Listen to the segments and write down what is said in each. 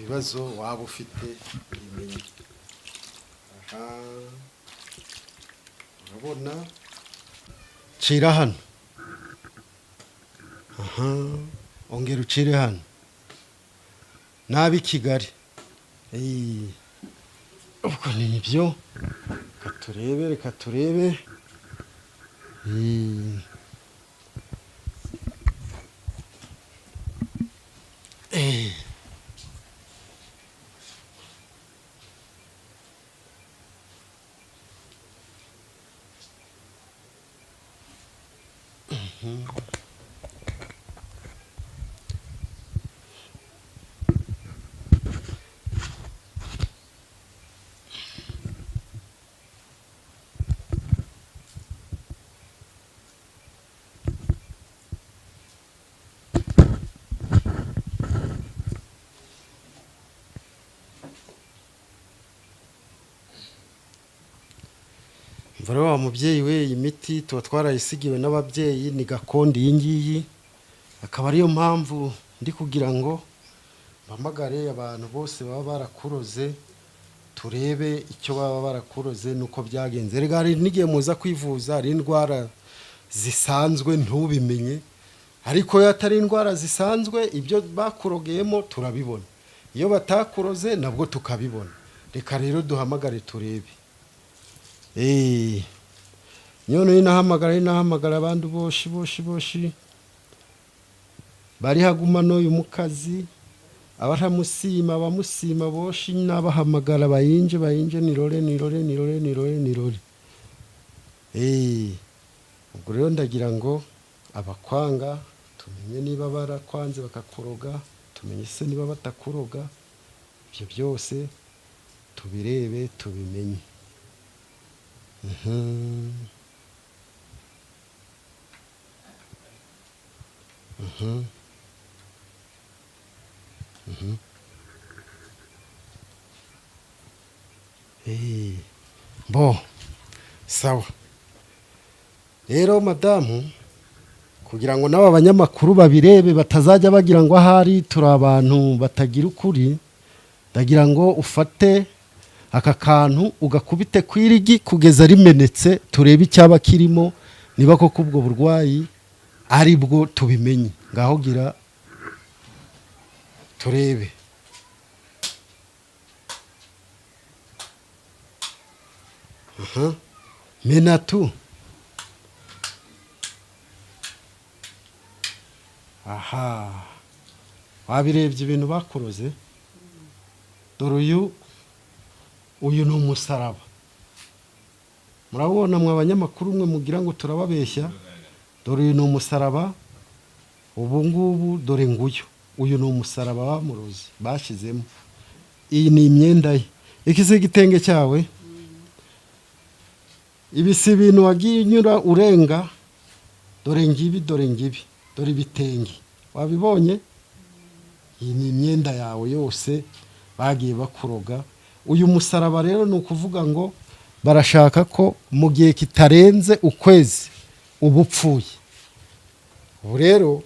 ibibazo waba ufite bimenye. Aha urabona cira hano. Aha ongera ucire hano nabi Kigali. Ubwo ni nibyo reka turebe mvura wa mubyeyi we. Imiti tuba twarayisigiwe n'ababyeyi, ni gakondo iyi ngiyi, akaba ariyo mpamvu ndi kugira ngo mpamagare abantu bose baba barakuroze turebe icyo baba barakuroze nuko byagenze. Rega hari n'igihe muza kwivuza hari indwara zisanzwe ntubimenye, ariko iyo atari indwara zisanzwe ibyo bakurogeyemo turabibona, iyo batakuroze nabwo tukabibona. Reka rero duhamagare turebe. None inahamagara abandi boshi bari haguma n'uyu mukazi abaramusima abamusima boshi n'abahamagara bayinje nirore. Ubwo rero ndagira ngo abakwanga tumenye niba barakwanze bakakuroga, tumenye se niba batakuroga, ibyo byose tubirebe tubimenye. Bo sawa rero madamu, kugira ngo n'aba banyamakuru babirebe batazajya bagira ngo ahari turi abantu batagira ukuri, ndagira ngo ufate aka kantu ugakubite kwirigi kugeza rimenetse, turebe icyaba kirimo, niba koko ubwo burwayi ari bwo tubimenye. Ngaho gira turebe. Menatu. Aha wabirebye ibintu bakuroze. Dore uyu ni umusaraba. Murabona mwa abanyamakuru mwe mugira ngo turababeshya. Dore uyu ni umusaraba. Ubu ngubu dore nguyu. Uyu ni umusaraba bamuroze bashizemo. Iyi ni imyenda ye. Iki si igitenge cyawe. Ibi si ibintu wagiye unyura urenga. Dore ngibi. Dore ibitenge. Wabibonye? Iyi ni imyenda yawe yose bagiye bakuroga. Uyu musaraba rero ni ukuvuga ngo barashaka ko mu gihe kitarenze ukwezi uba upfuye. Ubu rero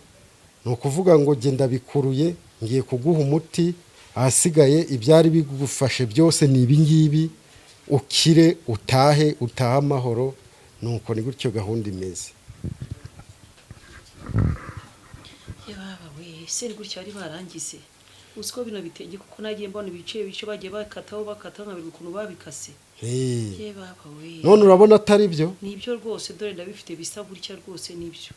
ni ukuvuga ngo genda bikuruye, ngiye kuguha umuti, ahasigaye ibyari bigufashe byose ni ibingibi, ukire utahe amahoro. Nuko ni gutyo gahunda imeze. Seri gutya ari barangize uziko bino bitenge kuko nagiye mbona ibice bagiye bakataho nkabiri ukuntu babikase. Ye baba we, none urabona atari byo? Nibyo rwose, dore ndabifite bisa gutya rwose nibyo.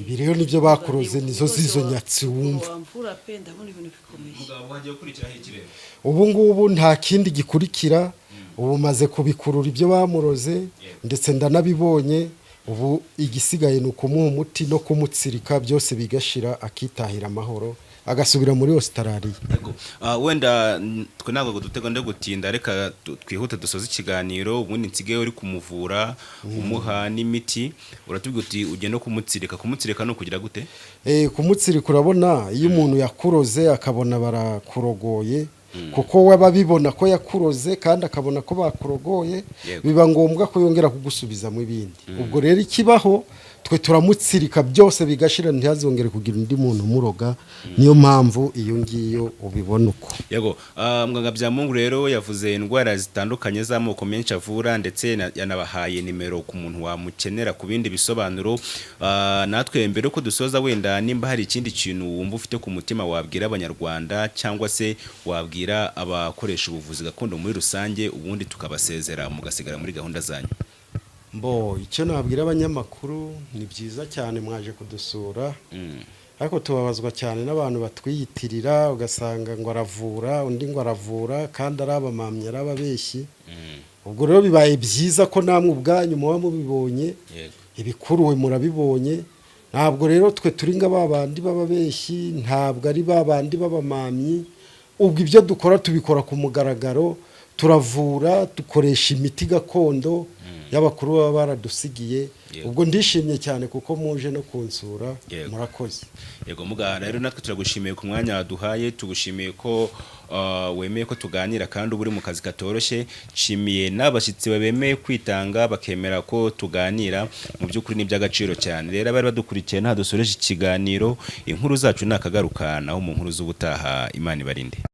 Bireo nibyo bakuroze, nizo zizo nyatsi wumva. Wamvura pe ndabona ibintu bikomeye. Mugabo wagiye kurikiraho ikirere. Ubu ngubu nta kindi gikurikira, ubu maze kubikurura ibyo bamuroze ndetse ndanabibonye. Ubu igisigaye ni ukumuha umuti no kumutsirika, byose bigashira akitahira amahoro agasubira muri Australia. Wenda twe ntabwo dutego nde gutinda, reka twihute dusoza ikiganiro. Ubundi nsigaye uri kumuvura umuha n'imiti, uratubwira uti ujye no kumutsirika no kugira gute? Kumutsirika urabona iyo umuntu yakuroze akabona barakurogoye, kuko we babibona ko yakuroze kandi akabona ko bakurogoye, biba ngombwa ko yongera kugusubizamo ibindi. Ubwo rero ikibaho twe turamutsirika byose bigashira ntihazongere kugira undi muntu umuroga niyo mpamvu iyo ngiyo ubibona uko yego muganga Byamungu rero yavuze indwara zitandukanye z'amoko menshi avura ndetse yanabahaye nimero ku muntu wamukenera ku bindi bisobanuro natwe mbere ko dusoza wenda nimba hari ikindi kintu wumva ufite ku mutima wabwira abanyarwanda cyangwa se wabwira abakoresha ubuvuzi gakondo muri rusange ubundi tukabasezera mugasigara muri gahunda zanyu. Icyo nabwira abanyamakuru ni byiza cyane mwaje kudusura ariko tubabazwa cyane n'abantu batwiyitirira ugasanga ngo aravura undi ngo aravura kandi ari abamamyi ari ababeshyi ubwo rero bibaye byiza ko namwe ubwanyu muba mubibonye ibikuruwe murabibonye ntabwo rero twe turi nga babandi b'ababeshyi ntabwo ari babandi b'abamamyi ubwo ibyo dukora tubikora ku mugaragaro turavura dukoresha imiti gakondo y'abakuru baba baradusigiye ubwo ndishimye cyane kuko muje no kunsura murakoze. Yego muganga rero natwe turagushimiye ku mwanya waduhaye tugushimiye ko wemeye ko tuganira kandi uburi mu kazi katoroshye nshimiye n'abashyitsi bemeye kwitanga bakemera ko tuganira mu by'ukuri ni by'agaciro cyane rero abari badukurikiye nta dusoreje ikiganiro inkuru zacu nakagaruka naho mu nkuru z'ubutaha Imana ibarinde.